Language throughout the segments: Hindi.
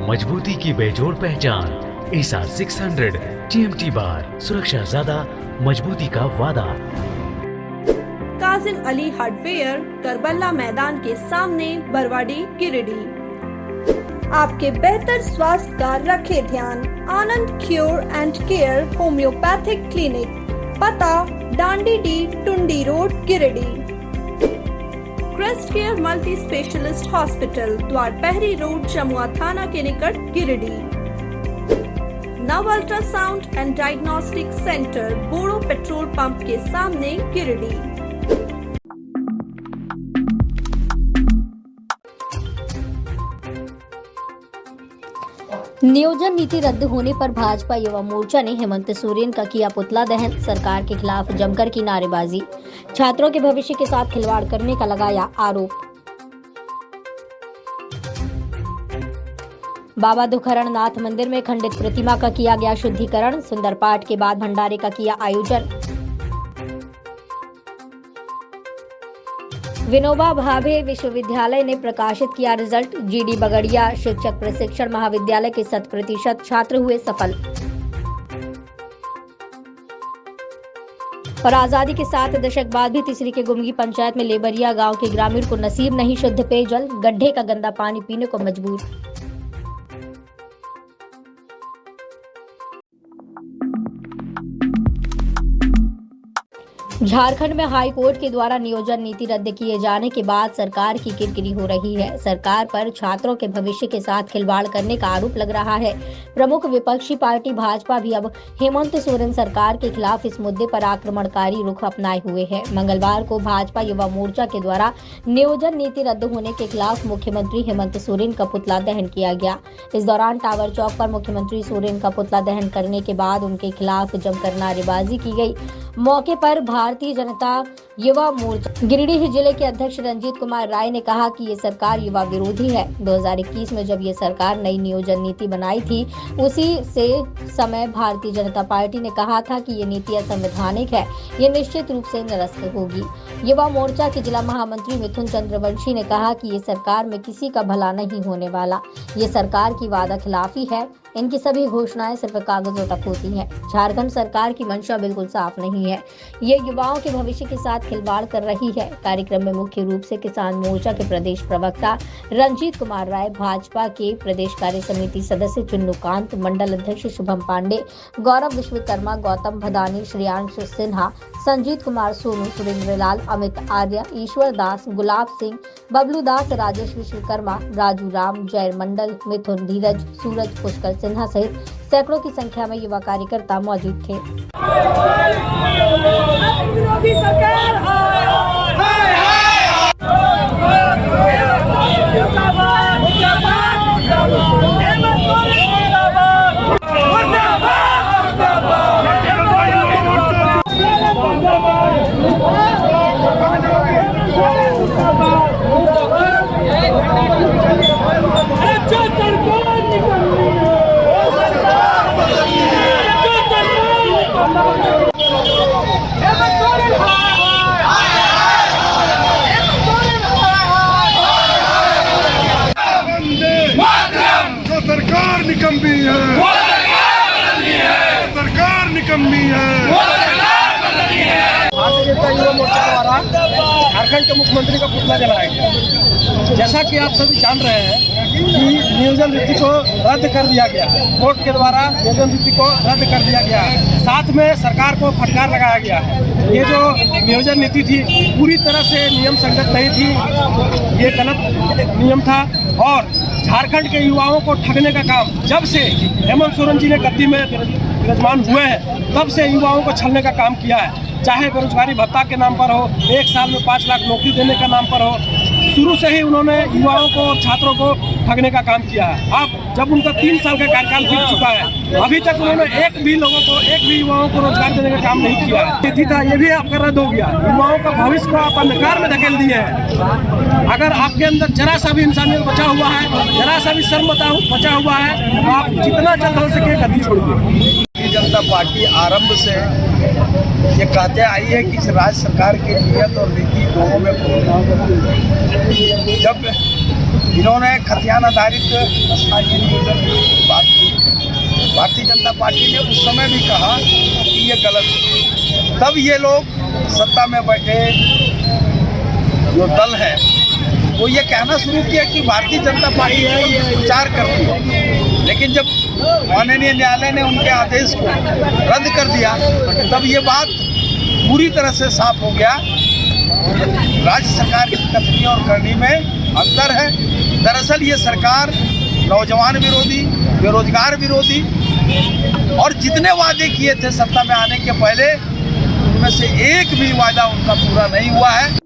मजबूती की बेजोड़ पहचान। ASR 600 TMT बार, सुरक्षा ज्यादा, मजबूती का वादा। काजिम अली हार्डवेयर, करबला मैदान के सामने, बरवाडी, गिरिडीह। आपके बेहतर स्वास्थ्य का रखे ध्यान। Anand cure and care homeopathic clinic, पता Dandi D, Tundi road, Giridih. Crest care multi specialist hospital, Dwarpahari road, Jamua थाना के निकट, Giridih. Nav ultrasound and diagnostic centre, Bodo petrol pump के सामने, गिरिडीह। नियोजन नीति रद्द होने पर भाजपा युवा मोर्चा ने हेमंत सोरेन का किया पुतला दहन। सरकार के खिलाफ जमकर की नारेबाजी। छात्रों के भविष्य के साथ खिलवाड़ करने का लगाया आरोप। बाबा दुखहरण नाथ मंदिर में खंडित प्रतिमा का किया गया शुद्धिकरण। सुंदर पाठ के बाद भंडारे का किया आयोजन। विनोबा भावे विश्वविद्यालय ने प्रकाशित किया रिजल्ट। जीडी बगड़िया शिक्षक प्रशिक्षण महाविद्यालय के 100% छात्र हुए सफल। और आजादी के 7 दशक बाद भी तिसरी के गुमगी पंचायत में लेबरिया गांव के ग्रामीण को नसीब नहीं शुद्ध पेयजल। गड्ढे का गंदा पानी पीने को मजबूर। झारखंड में हाई कोर्ट के द्वारा नियोजन नीति रद्द किए जाने के बाद सरकार की किरकिरी हो रही है। सरकार पर छात्रों के भविष्य के साथ खिलवाड़ करने का आरोप लग रहा है। प्रमुख विपक्षी पार्टी भाजपा भी अब हेमंत सोरेन सरकार के खिलाफ इस मुद्दे पर आक्रमणकारी रुख अपनाए हुए है। मंगलवार को भाजपा युवा मोर्चा के द्वारा नियोजन नीति रद्द होने के खिलाफ मुख्यमंत्री हेमंत सोरेन का पुतला दहन किया गया। इस दौरान टावर चौक पर मुख्यमंत्री सोरेन का पुतला दहन करने के बाद उनके खिलाफ जमकर नारेबाजी की गई। मौके पर भारतीय जनता युवा मोर्चा गिरिडीह जिले के अध्यक्ष रंजीत कुमार राय ने कहा कि ये सरकार युवा विरोधी है। 2021 में जब ये सरकार नई नियोजन नीति बनाई थी, उसी से समय भारतीय जनता पार्टी ने कहा था कि ये नीति असंवैधानिक है, ये निश्चित रूप से निरस्त होगी। युवा मोर्चा के जिला महामंत्री मिथुन चंद्रवंशी ने कहा कि ये सरकार में किसी का भला नहीं होने वाला, ये सरकार की वादा खिलाफी है। इनकी सभी घोषणाएं सिर्फ कागजों तक होती हैं। झारखंड सरकार की मंशा बिल्कुल साफ नहीं है, ये युवाओं के भविष्य के साथ खिलवाड़ कर रही है। कार्यक्रम में मुख्य रूप से किसान मोर्चा के प्रदेश प्रवक्ता रंजीत कुमार राय, भाजपा के प्रदेश कार्य समिति सदस्य चुन्नूकांत, मंडल अध्यक्ष शुभम पांडे, गौरव विश्वकर्मा, गौतम भदानी, श्रेयांश सिन्हा, संजीत कुमार सोनू, सुरेंद्र लाल, अमित आर्य, ईश्वर दास, गुलाब सिंह, बबलू दास, राजेश विश्वकर्मा, राजू राम, जय मंडल, मिथुन, धीरज, सूरज, पुष्कर सिन्हा सहित सैकड़ों की संख्या में युवा कार्यकर्ता मौजूद थे। सरकार निकम्मी है, सरकार निकम्मी है। भारतीय जनता युवा मोर्चा द्वारा झारखंड के मुख्यमंत्री का पुतला जलाया गया। जैसा कि आप सभी जान रहे हैं कि नियोजन नीति को रद्द कर दिया गया, कोर्ट के द्वारा नियोजन नीति को रद्द कर दिया गया। साथ में सरकार को फटकार लगाया गया है। ये जो नियोजन नीति थी पूरी तरह से नियम संगत नहीं थी, ये गलत नियम था। और झारखंड के युवाओं को ठगने का काम जब से हेमंत सोरेन जी ने गद्दी में विराजमान हुए हैं, तब से युवाओं को छलने का काम किया है। चाहे बेरोजगारी भत्ता के नाम पर हो, 1 साल में 5 लाख नौकरी देने का नाम पर हो, शुरू से ही उन्होंने युवाओं को और छात्रों को ठगने का काम किया है। अब जब उनका 3 साल का कार्यकाल बीत चुका है, अभी तक उन्होंने एक भी युवाओं को रोजगार देने का काम नहीं किया है। नीति था, ये भी आपका रद्द हो गया। युवाओं का भविष्य को आप अंधकार में धकेल दिए हैं। अगर आपके अंदर जरा सा भी इंसानियत बचा हुआ है, जरा सा भी शर्म बचा हुआ है, तो आप जितना जल्द हो सके गद्दी छोड़िए। भारतीय जनता पार्टी आरंभ से ये कहते आई है कि इस राज्य सरकार की नीयत और नीति दोनों में जब इन्होंने खतियान आधारित स्थानीय नियोजन की बात की। भारतीय जनता पार्टी ने उस समय भी कहा कि ये गलत है। तब ये लोग सत्ता में बैठे जो दल है वो ये कहना शुरू किया कि भारतीय जनता पार्टी है ये प्रचार करती है। लेकिन जब माननीय न्यायालय ने उनके आदेश को रद्द कर दिया तब ये बात पूरी तरह से साफ हो गया। राज्य सरकार की कथनी और करनी में अंतर है। दरअसल ये सरकार नौजवान विरोधी, बेरोजगार विरोधी और जितने वादे किए थे सत्ता में आने के पहले उनमें से एक भी वादा उनका पूरा नहीं हुआ है।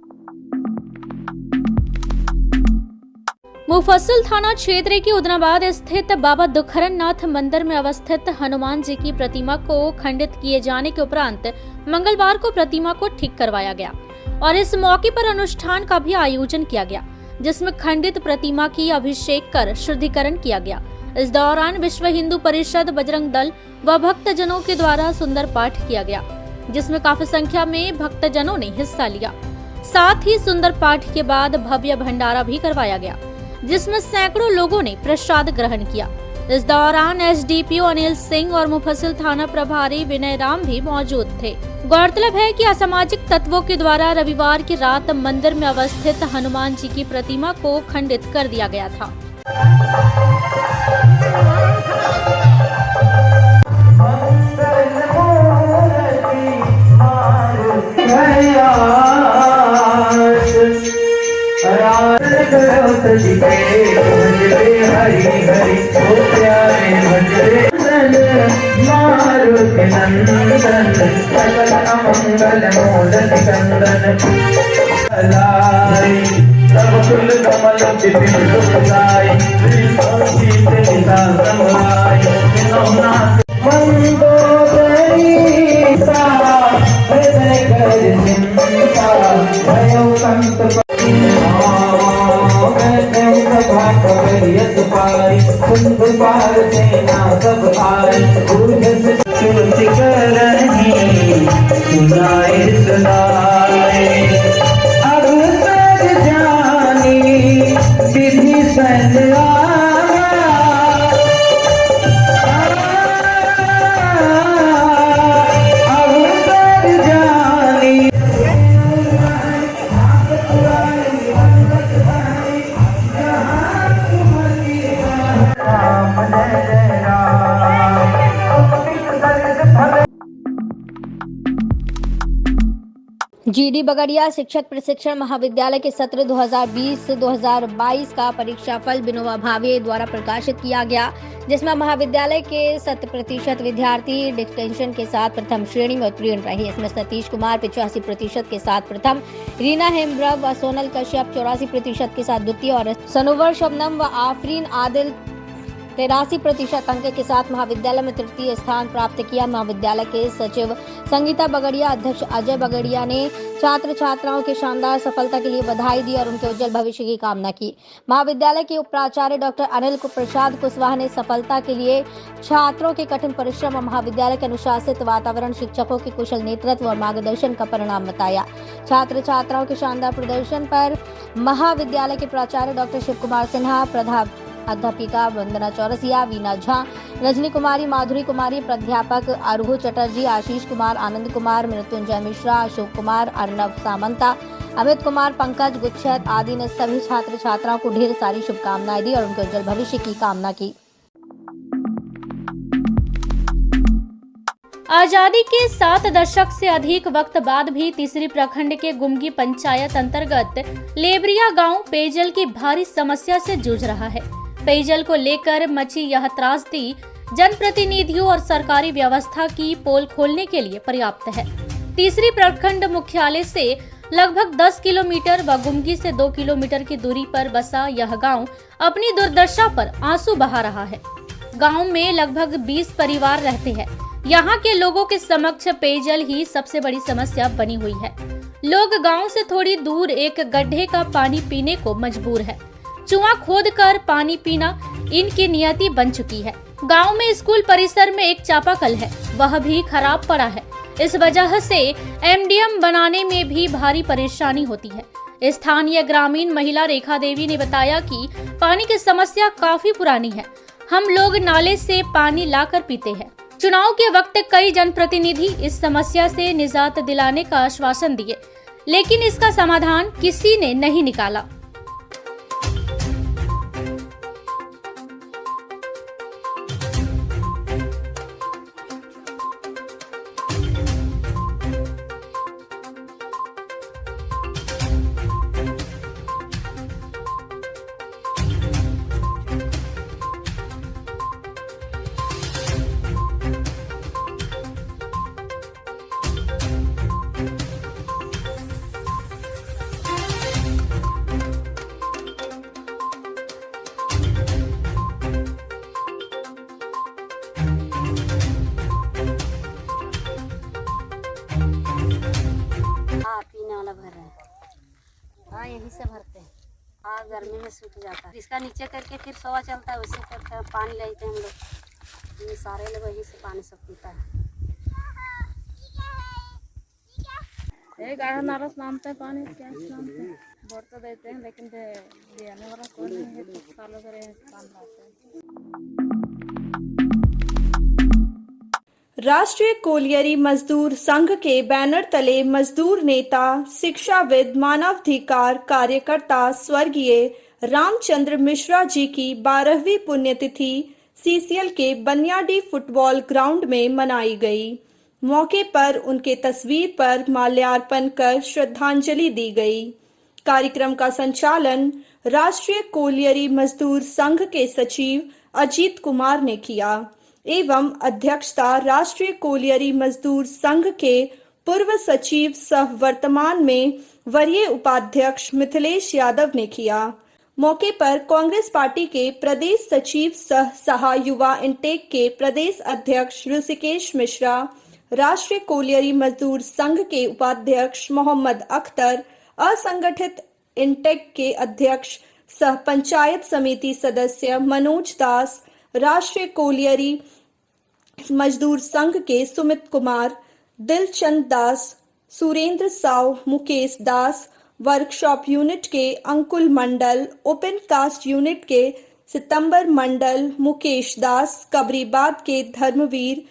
मुफस्सिल थाना क्षेत्र के उदनाबाद स्थित बाबा दुखरन नाथ मंदिर में अवस्थित हनुमान जी की प्रतिमा को खंडित किए जाने के उपरांत मंगलवार को प्रतिमा को ठीक करवाया गया और इस मौके पर अनुष्ठान का भी आयोजन किया गया, जिसमें खंडित प्रतिमा की अभिषेक कर शुद्धिकरण किया गया। इस दौरान विश्व हिंदू परिषद, बजरंग दल व भक्तजनों के द्वारा सुंदर पाठ किया गया, जिसमें काफी संख्या में भक्तजनों ने हिस्सा लिया। साथ ही सुंदर पाठ के बाद भव्य भंडारा भी करवाया गया, जिसमें सैकड़ों लोगों ने प्रसाद ग्रहण किया। इस दौरान एसडीपीओ अनिल सिंह और मुफस्सिल थाना प्रभारी विनय राम भी मौजूद थे। गौरतलब है कि असामाजिक तत्वों के द्वारा रविवार की रात मंदिर में अवस्थित हनुमान जी की प्रतिमा को खंडित कर दिया गया था। जीडी बगड़िया शिक्षक प्रशिक्षण महाविद्यालय के सत्र 2020-2022 का परीक्षाफल विनोबा भावे द्वारा प्रकाशित किया गया, जिसमें महाविद्यालय के 100% विद्यार्थी डिस्टिंक्शन के साथ प्रथम श्रेणी में उत्तीर्ण रहे। इसमें सतीश कुमार 85% के साथ प्रथम, रीना हेमब्रव व सोनल कश्यप 84% के साथ द्वितीय और सनोवर शबनम व आफरीन आदिल 83% अंक के साथ महाविद्यालय में तृतीय स्थान प्राप्त किया। महाविद्यालय के सचिव संगीता बगड़िया, अध्यक्ष अजय बगड़िया ने छात्र छात्राओं की शानदार सफलता के लिए बधाई दी और उनके उज्जवल भविष्य की कामना की। महाविद्यालय के उपाचार्य डॉक्टर अनिल प्रसाद कुशवाहा ने सफलता के लिए छात्रों के कठिन परिश्रम और महाविद्यालय के अनुशासित वातावरण, शिक्षकों के कुशल नेतृत्व और मार्गदर्शन का परिणाम बताया। छात्र छात्राओं के शानदार प्रदर्शन पर महाविद्यालय के प्राचार्य डॉक्टर शिव कुमार सिन्हा, अध्यापिका वंदना चौरसिया, वीना झा, रजनी कुमारी, माधुरी कुमारी, प्राध्यापक अरुहु चटर्जी, आशीष कुमार, आनंद कुमार, मृत्युंजय मिश्रा, अशोक कुमार, अर्नब सामंता, अमित कुमार, पंकज गुच्छत आदि ने सभी छात्र छात्राओं को ढेर सारी शुभकामनाएं दी और उनके उज्जवल भविष्य की कामना की। आजादी के 7 दशक से अधिक वक्त बाद भी तीसरी प्रखंड के गुमगी पंचायत अंतर्गत लेबरिया गांव पेयजल की भारी समस्या से जूझ रहा है। पेयजल को लेकर मची यह त्रासदी जनप्रतिनिधियों और सरकारी व्यवस्था की पोल खोलने के लिए पर्याप्त है। तीसरी प्रखंड मुख्यालय से लगभग 10 किलोमीटर व गुमगी से 2 किलोमीटर की दूरी पर बसा यह गांव अपनी दुर्दशा पर आंसू बहा रहा है। गांव में लगभग 20 परिवार रहते हैं। यहाँ के लोगों के समक्ष पेयजल ही सबसे बड़ी समस्या बनी हुई है। लोग गांव से थोड़ी दूर एक गड्ढे का पानी पीने को मजबूर है। कुआं खोदकर पानी पीना इनकी नियति बन चुकी है। गांव में स्कूल परिसर में एक चापाकल है, वह भी खराब पड़ा है। इस वजह से एमडीएम बनाने में भी भारी परेशानी होती है। स्थानीय ग्रामीण महिला रेखा देवी ने बताया कि पानी की समस्या काफी पुरानी है। हम लोग नाले से पानी लाकर पीते हैं। चुनाव के वक्त कई जनप्रतिनिधि इस समस्या से निजात दिलाने का आश्वासन दिए, लेकिन इसका समाधान किसी ने नहीं निकाला। पीने वाला भर रहे हैं। हाँ, यहीं से भरते हैं। हाँ, गर्मी में सूख जाता है। इसका नीचे करके फिर सवा चलता है, उससे करके पानी लेते हैं हम लोग। ये सारे लोग वहीं से पानी सब पीता है। गाढ़ा नारस नामते हैं पानी, क्या नामते हैं? बोर तो देते हैं, लेकिन देने वाला कोई नहीं है, तो सालों से पानी लाते हैं। राष्ट्रीय कोलियरी मजदूर संघ के बैनर तले मजदूर नेता, शिक्षाविद, मानवाधिकार कार्यकर्ता स्वर्गीय रामचंद्र मिश्रा जी की 12वीं पुण्यतिथि सीसीएल के बनियाडी फुटबॉल ग्राउंड में मनाई गई। मौके पर उनके तस्वीर पर माल्यार्पण कर श्रद्धांजलि दी गई। कार्यक्रम का संचालन राष्ट्रीय कोलियरी मजदूर संघ के सचिव अजीत कुमार ने किया एवं अध्यक्षता राष्ट्रीय कोलियरी मजदूर संघ के पूर्व सचिव सह वर्तमान में वरीय उपाध्यक्ष मिथिलेश यादव ने किया। मौके पर कांग्रेस पार्टी के प्रदेश सचिव सह सहा युवा इंटेक के प्रदेश अध्यक्ष ऋषिकेश मिश्रा, राष्ट्रीय कोलियरी मजदूर संघ के उपाध्यक्ष मोहम्मद अख्तर, असंगठित इंटेक के अध्यक्ष सह पंचायत समिति सदस्य मनोज दास, राष्ट्रीय कोलियरी मजदूर संघ के सुमित कुमार, दिलचंद दास, सुरेंद्र साव, मुकेश दास, वर्कशॉप यूनिट के अंकुल मंडल, ओपन कास्ट यूनिट के सितंबर मंडल, मुकेश दास, कबरीबाद के धर्मवीर,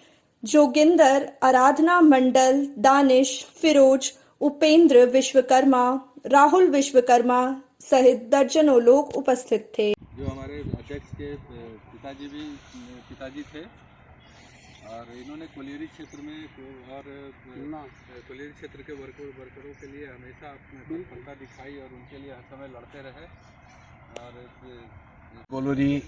जोगिंदर, आराधना मंडल, दानिश, फिरोज, उपेंद्र विश्वकर्मा, राहुल विश्वकर्मा सहित दर्जनों लोग उपस्थित थे। जो हमारे अध्यक्ष के पिताजी थे और इन्होंने कोलियरी क्षेत्र में और कोलियरी क्षेत्र के वर्करों के लिए हमेशा अपनी तत्परता दिखाई और उनके लिए हर समय लड़ते रहे। और कोलियरी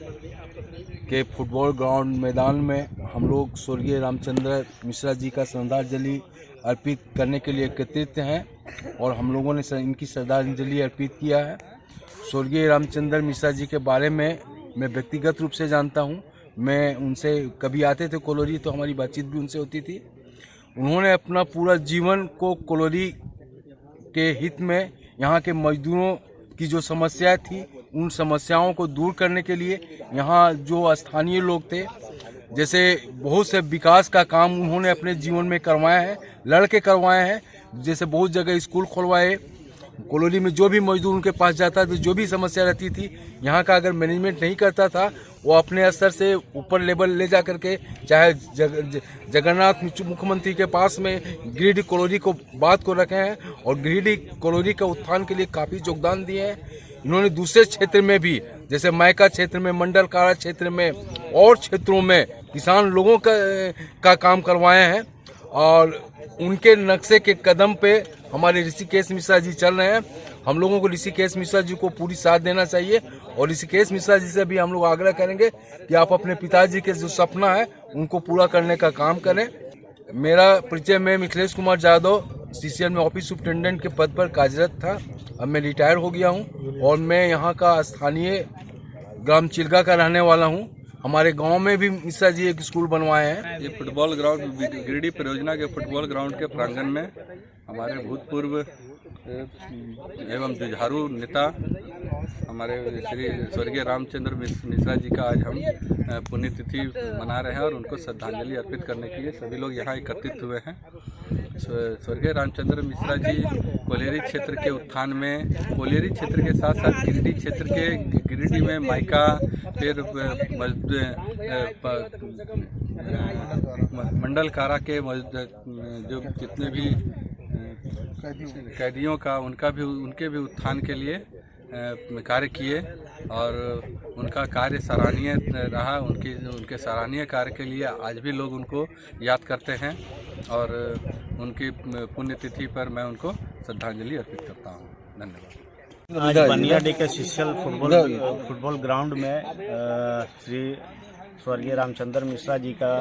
के फुटबॉल ग्राउंड मैदान में हम लोग स्वर्गीय रामचंद्र मिश्रा जी का श्रद्धांजलि अर्पित करने के लिए एकत्रित हैं और हम लोगों ने इनकी श्रद्धांजलि अर्पित किया है। स्वर्गीय रामचंद्र मिश्रा जी के बारे में मैं व्यक्तिगत रूप से जानता हूं। मैं उनसे कभी आते थे कोलोरी तो हमारी बातचीत भी उनसे होती थी। उन्होंने अपना पूरा जीवन को कोलोरी के हित में यहाँ के मजदूरों की जो समस्या थी उन समस्याओं को दूर करने के लिए यहाँ जो स्थानीय लोग थे, जैसे बहुत से विकास का काम उन्होंने अपने जीवन में करवाया है, लड़के करवाए हैं। जैसे बहुत जगह स्कूल खुलवाए, कोलोनी में जो भी मजदूर उनके पास जाता था, जो भी समस्या रहती थी, यहाँ का अगर मैनेजमेंट नहीं करता था, वो अपने स्तर से ऊपर लेवल ले जा करके चाहे जगन्नाथ मुख्यमंत्री के पास में गिरिडीह कोलोनी को बात को रखे हैं और गिरिडीह कोलोनी का उत्थान के लिए काफ़ी योगदान दिए हैं। इन्होंने दूसरे क्षेत्र में भी, जैसे मायका क्षेत्र में, मंडल कारा क्षेत्र में और क्षेत्रों में किसान लोगों का काम करवाए हैं और उनके नक्शे के कदम पे हमारे ऋषिकेश मिश्रा जी चल रहे हैं। हम लोगों को ऋषिकेश मिश्रा जी को पूरी साथ देना चाहिए और ऋषिकेश मिश्रा जी से भी हम लोग आग्रह करेंगे कि आप अपने पिताजी के जो सपना है उनको पूरा करने का काम करें। मेरा परिचय में मिथिलेश कुमार यादव सीसीएल में ऑफिस सुपरिटेंडेंट के पद पर कार्यरत था। अब मैं रिटायर हो गया हूं और मैं यहां का स्थानीय ग्राम चिलगा का रहने वाला हूं। हमारे गांव में भी मिश्रा जी एक स्कूल बनवाए हैं। ये फुटबॉल ग्राउंड गिरिडीह परियोजना के फुटबॉल ग्राउंड के प्रांगण में हमारे भूतपूर्व एवं जुझारू नेता हमारे श्री स्वर्गीय रामचंद्र मिश्रा जी का आज हम पुण्यतिथि मना रहे हैं और उनको श्रद्धांजलि अर्पित करने के लिए सभी लोग यहाँ एकत्रित हुए हैं। स्वर्गीय रामचंद्र मिश्रा जी कोलेरी क्षेत्र के उत्थान में, कोलेरी क्षेत्र के साथ साथ गिरिडीह क्षेत्र के गिरिडीह में माइका, फिर मंडल कारा के जो जितने भी कैदियों का उनके भी उत्थान के लिए कार्य किए और उनका कार्य सराहनीय रहा। उनके सराहनीय कार्य के लिए आज भी लोग उनको याद करते हैं और उनकी पुण्यतिथि पर मैं उनको श्रद्धांजलि अर्पित करता हूँ। धन्यवाद। आज बनियाडी के शिशल फुटबॉल ग्राउंड में श्री स्वर्गीय रामचंद्र मिश्रा जी का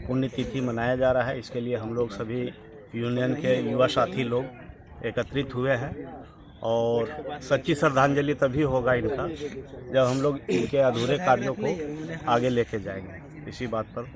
पुण्यतिथि मनाया जा रहा है। इसके लिए हम लोग सभी यूनियन के युवा साथी लोग एकत्रित हुए हैं और सच्ची श्रद्धांजलि तभी होगा इनका जब हम लोग इनके अधूरे कार्यों को आगे लेके जाएंगे। इसी बात पर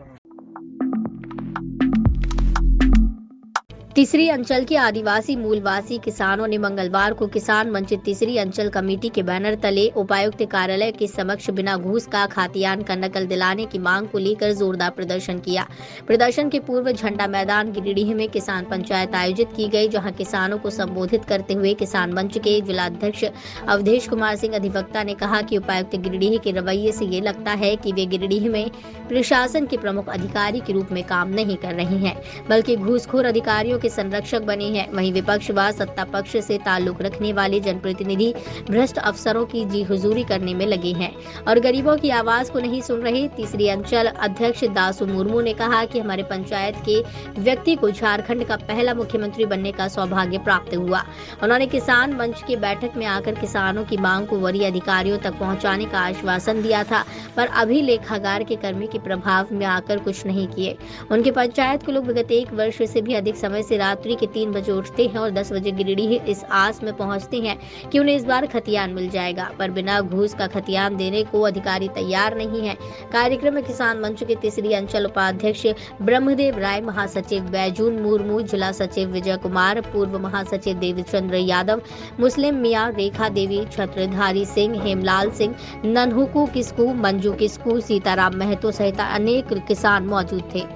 तीसरी अंचल के आदिवासी मूलवासी किसानों ने मंगलवार को किसान मंच तीसरी अंचल कमेटी के बैनर तले उपायुक्त कार्यालय के समक्ष बिना घूस का खातियान का नकल दिलाने की मांग को लेकर जोरदार प्रदर्शन किया। प्रदर्शन के पूर्व झंडा मैदान गिरिडीह में किसान पंचायत आयोजित की गई, जहां किसानों को संबोधित करते हुए किसान मंच के जिलाध्यक्ष अवधेश कुमार सिंह अधिवक्ता ने कहा कि उपायुक्त गिरिडीह के रवैये से ये लगता है कि वे गिरिडीह में प्रशासन के प्रमुख अधिकारी के रूप में काम नहीं कर रहे हैं, बल्कि घूसखोर अधिकारियों के संरक्षक बने हैं। वहीं विपक्ष व सत्ता पक्ष से ताल्लुक रखने वाले जनप्रतिनिधि भ्रष्ट अफसरों की जी हुजूरी करने में लगे हैं और गरीबों की आवाज को नहीं सुन रहे। तीसरी अंचल अध्यक्ष दासू मुर्मू ने कहा कि हमारे पंचायत के व्यक्ति को झारखंड का पहला मुख्यमंत्री बनने का सौभाग्य प्राप्त हुआ। उन्होंने किसान मंच की बैठक में आकर किसानों की मांग को वरीय अधिकारियों तक पहुंचाने का आश्वासन दिया था, पर अभी लेखागार के कर्मी के प्रभाव में आकर कुछ नहीं किए। उनके पंचायत के लोग विगत 1 वर्ष से भी अधिक समय से रात्रि के 3 बजे उठते हैं और 10 बजे गिरिडीह इस आस में पहुंचते हैं कि उन्हें इस बार खतियान मिल जाएगा, पर बिना घूस का खतियान देने को अधिकारी तैयार नहीं है। कार्यक्रम में किसान मंच के तीसरी अंचल उपाध्यक्ष ब्रह्मदेव राय, महासचिव बैजून मुर्मू, जिला सचिव विजय कुमार, पूर्व महासचिव देवीचंद्र यादव, मुस्लिम मियाँ, रेखा देवी, छत्रधारी सिंह, हेमलाल सिंह, नन्हुकू किस्कू, मंजू किस्कू, सीताराम महतो सहित अनेक किसान मौजूद थे।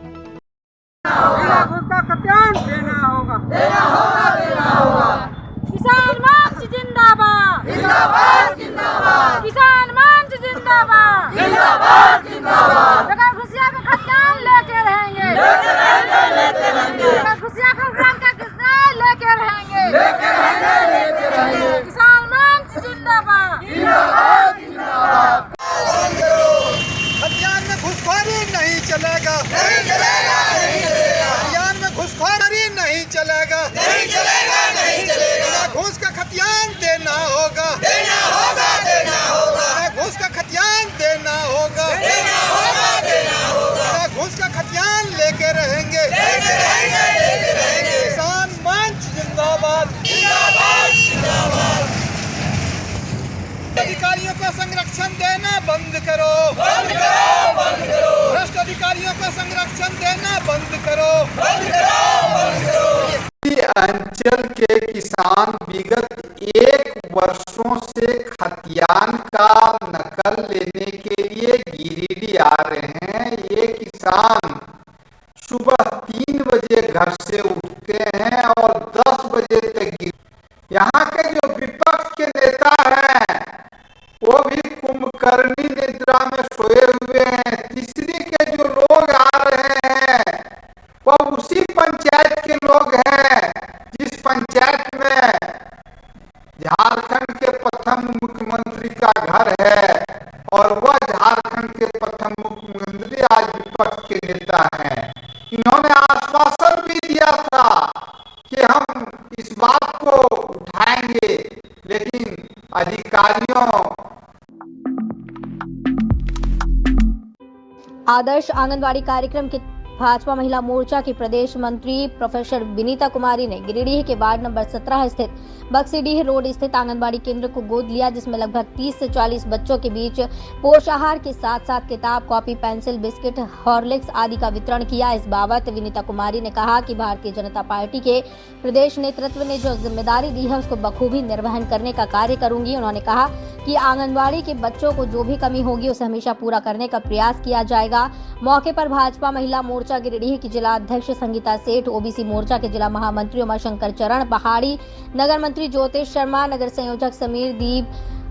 किसान मंच जिंदाबाद, जिंदाबाद, जिंदाबाद। किसान मंच जिंदाबाद, जिंदाबाद, जिंदाबाद। बगैर घुसिया का खतियान लेके रहेंगे, लेके रहेंगे, लेके रहेंगे। बगैर घुसिया का खतियान का किसान लेके रहेंगे, लेके रहेंगे, लेके रहेंगे। किसान मंच जिंदाबाद, जिंदाबाद, जिंदाबाद। खतियान में घुसखोरी नहीं चलेगा, नहीं चलेगा, नहीं चलेगा। खतियान में घुसखोरी नहीं चलेगा, नहीं चलेगा, नहीं चलेगा। घूस का खतियान देना होगा, देना होगा, देना होगा। घूस का खतियान देना होगा, देना होगा, देना होगा। घूस का खतियान लेके रहेंगे, लेके रहेंगे, लेके रहेंगे। किसान मंच जिंदाबाद, जिंदाबाद, जिंदाबाद। अधिकारियों को संरक्षण देना बंद करो, बंद करो, बंद करो। भ्रष्ट अधिकारियों को संरक्षण देना बंद करो, बंद करो, बंद करो। अंचल के किसान विगत 1 वर्षों से खतियान का नकल लेने के लिए गिरिडीह आ रहे हैं। ये किसान सुबह 3 बजे घर से उठते हैं और 10 बजे तक। यहाँ के जो विपक्ष के नेता हैं वो भी कुंभकर्णी निद्रा में सोए हुए हैं। तीसरी के जो लोग आ रहे हैं वो उसी पंचायत के लोग हैं जिस पंचायत में झारखंड के प्रथम मुख्यमंत्री का घर है और वह झारखंड के प्रथम मुख्यमंत्री आज विपक्ष के नेता हैं। इन्होंने आश्वासन भी दिया था कि हम इस बात को उठाएंगे, लेकिन अधिकारियों आदर्श आंगनबाड़ी कार्यक्रम के भाजपा महिला मोर्चा की प्रदेश मंत्री प्रोफेसर विनीता कुमारी ने गिरिडीह के वार्ड नंबर 17 स्थित बक्सीडीह रोड स्थित आंगनबाड़ी केंद्र को गोद लिया, जिसमें लगभग 30 से 40 बच्चों के बीच पोषाहार के साथ साथ किताब, कॉपी, पेंसिल, बिस्किट, हॉर्लिक्स आदि का वितरण किया। इस बाबत विनीता कुमारी ने कहा कि भारतीय जनता पार्टी के प्रदेश नेतृत्व ने जो जिम्मेदारी दी है उसको बखूबी निर्वहन करने का कार्य करूंगी। उन्होंने कहा कि आंगनबाड़ी के बच्चों को जो भी कमी होगी उसे हमेशा पूरा करने का प्रयास किया जाएगा। मौके पर भाजपा महिला मोर्चा गिरिडीह की जिला अध्यक्ष संगीता सेठ, ओबीसी मोर्चा के जिला महामंत्री उमाशंकर चरण पहाड़ी, नगर मंत्री ज्योतिष शर्मा, नगर संयोजक समीर दीप,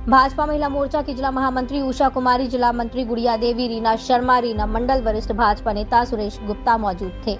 भाजपा महिला मोर्चा की जिला महामंत्री उषा कुमारी, जिला मंत्री गुड़िया देवी, रीना शर्मा, रीना मंडल, वरिष्ठ भाजपा नेता सुरेश गुप्ता मौजूद थे।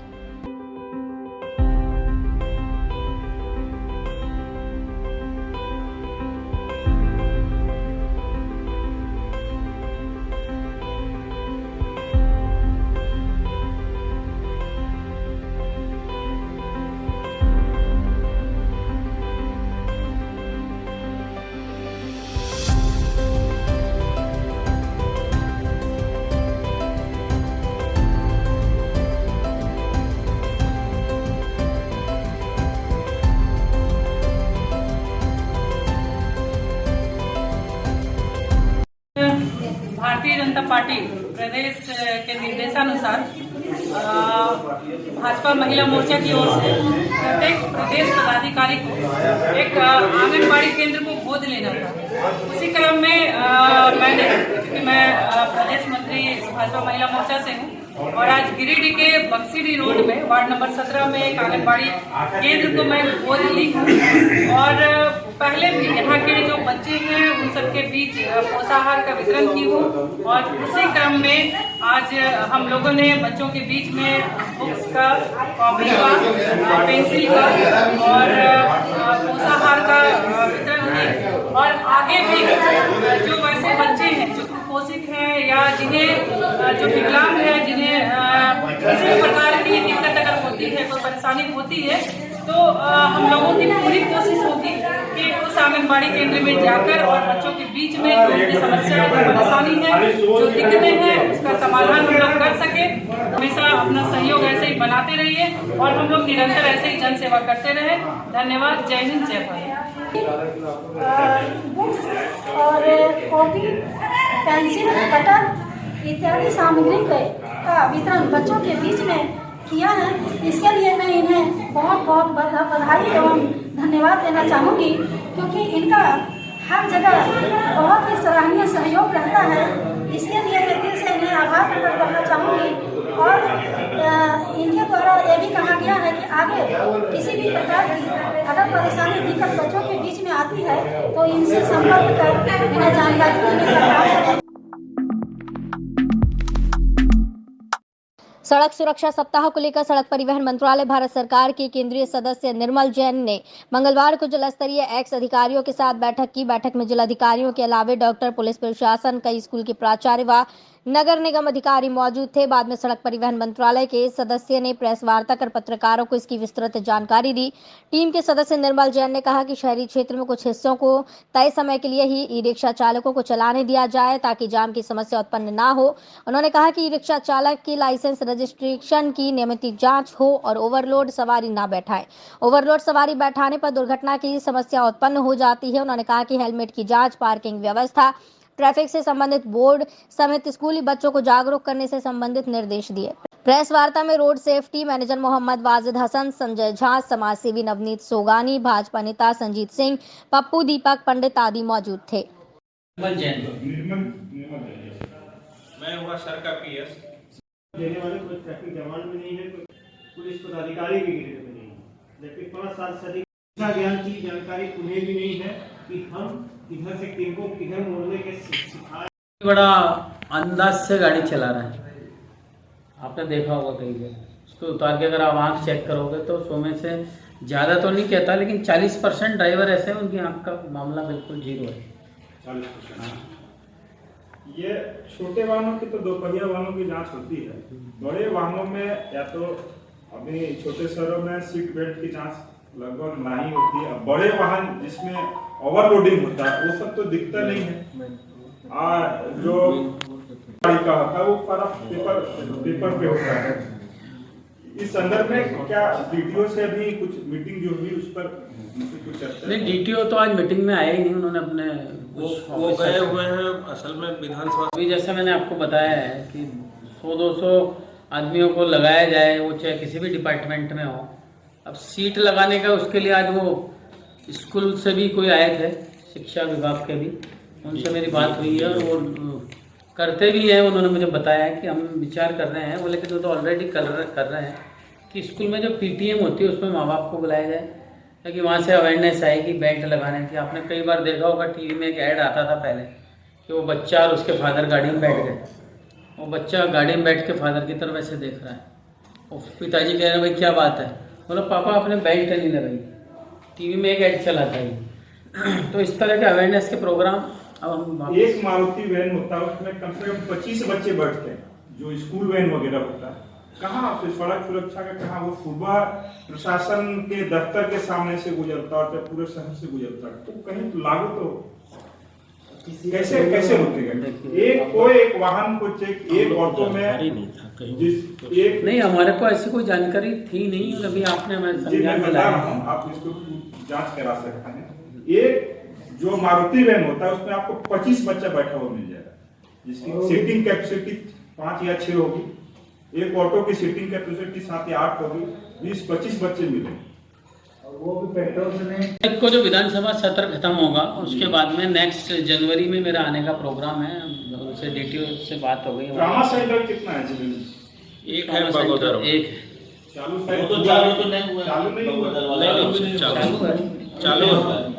भारतीय जनता पार्टी प्रदेश के निर्देशानुसार भाजपा महिला मोर्चा की ओर से प्रत्येक प्रदेश पदाधिकारी को एक आंगनबाड़ी केंद्र को गोद लेना था। उसी क्रम में मैं प्रदेश मंत्री भाजपा महिला मोर्चा से हूँ और आज गिरिडीह के बक्सीडी रोड में वार्ड नंबर 17 में एक आंगनबाड़ी केंद्र को मैं गोद ली हूँ और पहले भी यहाँ के जो बच्चे हैं उन सबके बीच पोषाहार का वितरण की हूँ और उसी क्रम में आज हम लोगों ने बच्चों के बीच में बुक्स का, कॉपी का, पेंसिल का और पोषाहार का वितरण की और आगे भी जो वैसे बच्चे हैं जो कुपोषित हैं या जिन्हें जो विकलांग है, जिन्हें किसी भी प्रकार की दिक्कत अगर होती है, कोई परेशानी होती है तो हम लोगों की पूरी कोशिश होगी कि उस आंगनबाड़ी केंद्र में जाकर और बच्चों के बीच में जो उनकी समस्या जो परेशानी है, जो दिक्कतें हैं, उसका समाधान हम लोग कर सके। हमेशा अपना सहयोग ऐसे ही बनाते रहिए और हम लोग निरंतर ऐसे ही जन सेवा करते रहे। धन्यवाद। जय हिंद, जय भारत। बुक्स और कॉपी, पेंसिल, कटर इत्यादि सामग्री का वितरण बच्चों के बीच में किया है। इसके लिए मैं इन्हें बहुत बहुत बधाई एवं धन्यवाद देना चाहूँगी क्योंकि इनका हर जगह बहुत ही सराहनीय सहयोग रहता है। इसके लिए मैं दिल से इन्हें आभार प्रकट करना चाहूँगी और इनके द्वारा ये भी कहा गया है कि आगे किसी भी प्रकार की अगर परेशानी दिक्कत बच्चों के बीच में आती है तो इनसे संपर्क कर इन्हें जानकारी देने का काम करें। सड़क सुरक्षा सप्ताह को लेकर सड़क परिवहन मंत्रालय भारत सरकार के केंद्रीय सदस्य निर्मल जैन ने मंगलवार को जिला स्तरीय एक्स अधिकारियों के साथ बैठक की। बैठक में जिलाधिकारियों के अलावे डॉक्टर, पुलिस प्रशासन, कई स्कूल के प्राचार्य व नगर निगम अधिकारी मौजूद थे। बाद में सड़क परिवहन मंत्रालय के सदस्य ने प्रेस वार्ता कर पत्रकारों को इसकी विस्तृत जानकारी दी। टीम के सदस्य निर्मल जैन ने कहा कि शहरी क्षेत्र में कुछ हिस्सों को तय समय के लिए ही ई रिक्शा चालकों को चलाने दिया जाए ताकि जाम की समस्या उत्पन्न ना हो। उन्होंने कहा कि ई रिक्शा चालक की लाइसेंस रजिस्ट्रेशन की नियमित जांच हो और ओवरलोड सवारी ना बैठाएं। ओवरलोड सवारी बैठाने पर दुर्घटना की समस्या उत्पन्न हो जाती है। उन्होंने कहा कि हेलमेट की जांच, पार्किंग व्यवस्था, ट्रैफिक से संबंधित बोर्ड समेत स्कूली बच्चों को जागरूक करने से संबंधित निर्देश दिए। प्रेस वार्ता में road safety manager Mohammad Wajid Hasan, Sanjay Jha, समाजसेवी नवनीत सोगानी, भाजपा नेता संजीत सिंह, पप्पू, दीपक पंडित आदि मौजूद थे। मैं हुआ सर का पीएस देने वाले कोई ट्रैफिक जवान भी नहीं है, कोई पुलिस पदाधिकारी भी ग्रेड में नहीं है, जबकि 5 साल से अधिक ज्ञान की जानकारी उन्हें भी नहीं है कि हम किधर से किनको किधर मोड़ने के सिखाए। बड़ा अंदाज से गाड़ी चला रहा है, आपने देखा होगा कई जगह। उसको उतार के अगर आप आँख चेक करोगे तो 100 में से ज़्यादा तो नहीं कहता, लेकिन 40% ड्राइवर ऐसे हैं उनकी आँख का मामला बिल्कुल जीरो है। 40%। ये छोटे वाहनों की तो दोपहिया वाहनों की जांच होती है, बड़े वाहनों में या तो अभी छोटे शहरों में सीट बेल्ट की जांच लगभग नहीं होती है। बड़े वाहन जिसमें ओवरलोडिंग होता है वो सब तो दिखता नहीं है। जो गाड़ी का होता है वो सारा पेपर पे होता है। इस संदर्भ में क्या डीटीओ से भी कुछ मीटिंग जो हुई उस पर कुछ चर्चा? नहीं, डीटीओ तो आज मीटिंग में आए ही नहीं, उन्होंने अपने वो गए हुए हैं असल में विधानसभा। अभी जैसे मैंने आपको बताया है कि 100-200 आदमियों को लगाया जाए, वो चाहे किसी भी डिपार्टमेंट में हो। अब सीट लगाने का उसके लिए आज वो स्कूल से भी कोई आए थे, शिक्षा विभाग के भी, उनसे मेरी बात हुई है और करते भी हैं। उन्होंने मुझे बताया कि हम विचार कर रहे हैं, वो लेकिन वो तो ऑलरेडी कर रहे हैं कि स्कूल में जो PTM होती है उसमें माँ बाप को बुलाया जाए, ताकि वहाँ से अवेयरनेस आएगी बेल्ट लगाने की। आपने कई बार देखा होगा TV में एक ऐड आता था पहले कि वो बच्चा और उसके फादर गाड़ी में बैठ गए, वो बच्चा गाड़ी में बैठ के फादर की तरफ ऐसे देख रहा है, और पिताजी कह रहे हैं भाई क्या बात है, बोला पापा आपने बेल्ट नहीं लगाई। TV में एक ऐड चला था ये। तो इस तरह के अवेयरनेस के प्रोग्राम अब हम एक मारुति वैन होता है उसमें कम से कम 25 बच्चे बैठते हैं, जो स्कूल वैन वगैरह होता है। कहाँ सड़क सुरक्षा का कहाँ वो सुबह प्रशासन के दफ्तर के सामने से गुजरता है, पूरे शहर से गुजरता है, तो कहीं तो लागू तो कैसे रुकेगा? कोई एक वाहन को चेक, एक ऑटो में नहीं, हमारे को ऐसी कोई जानकारी थी नहीं, अभी आपने हमें मैं बता रहा हूँ, आप इसको जांच करा सकते हैं। एक जो मारुति वैन होता है उसमें आपको 25 बच्चा बैठा हुआ मिल जाएगा, जिसकी सीटिंग कैपेसिटी 5 या 6 होगी। एक ऑटो की सीटिंग कैपेसिटी 7 या 8 होगी, 20-25 बच्चे मिलेंगे। वो भी पेट्रोल से नहीं। को जो विधानसभा सत्र खत्म होगा उसके बाद में नेक्स्ट जनवरी में मेरा आने का प्रोग्राम है। उनसे DTO से बात हो गई। ड्रामा सेंटर कितना है जमीन? एक है बगोदर, एक चालू तो नहीं हुआ, चालू है।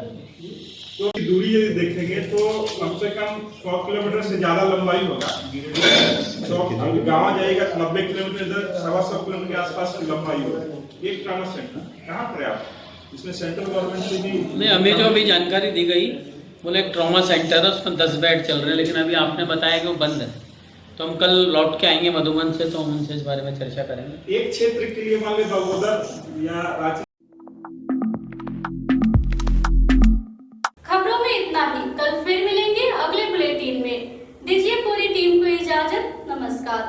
तो दूरी यदि देखेंगे तो कम से कम 100 किलोमीटर से ज्यादा लंबाई होगा। 100 गाँव जाएगा 90 किलोमीटर, इधर 125 किलोमीटर के आसपास की लंबाई होगी। एक ट्रामा सेंटर कहाँ पर आप इसमें सेंट्रल गवर्नमेंट से भी नहीं, हमें जो अभी जानकारी दी गई बोले एक ट्रॉमा सेंटर है, उसमें 10 बेड चल रहे हैं, लेकिन अभी आपने बताया कि वो बंद है। तो हम कल लौट के आएंगे मधुबन से, तो हम उनसे इस बारे में चर्चा करेंगे। एक क्षेत्र के लिए मान लीजिए बगोदर या रांची। खबरों में इतना ही। कल फिर मिलेंगे अगले बुलेटिन में। दीजिए पूरी टीम को इजाजत। नमस्कार।